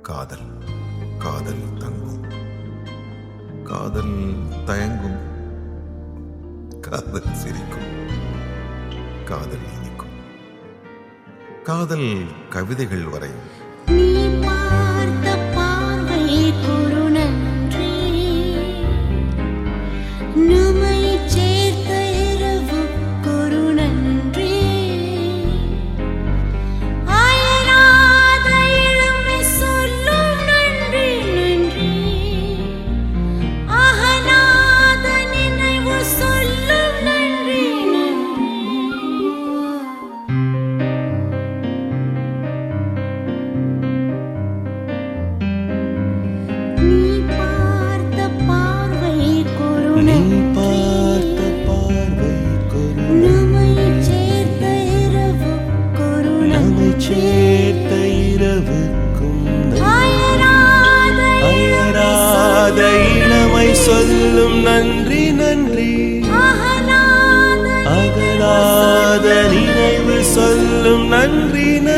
காதல் காதல் தங்கும், காதல் தயங்கும், காதல் சிரிக்கும், காதல் இனிக்கும், காதல் கவிதைகள் வரையும். நீ பார்த்த பார்வை ஒரு நன்றி, நம்மை சேர்த்த இரவுக்கொரு நன்றி, அயராத இளமை சொல்லும் நன்றி நன்றி, அகலாத நினைவு சொல்லும் நன்றி நன்றி. நீ பார்த்த பார்வை கொரு நம்மை சேர்த்த இரவுக்கும் அயராத இளமை சொல்லும் நன்றி நன்றி, அகலாத நினைவு சொல்லும் நன்றி நன்றி.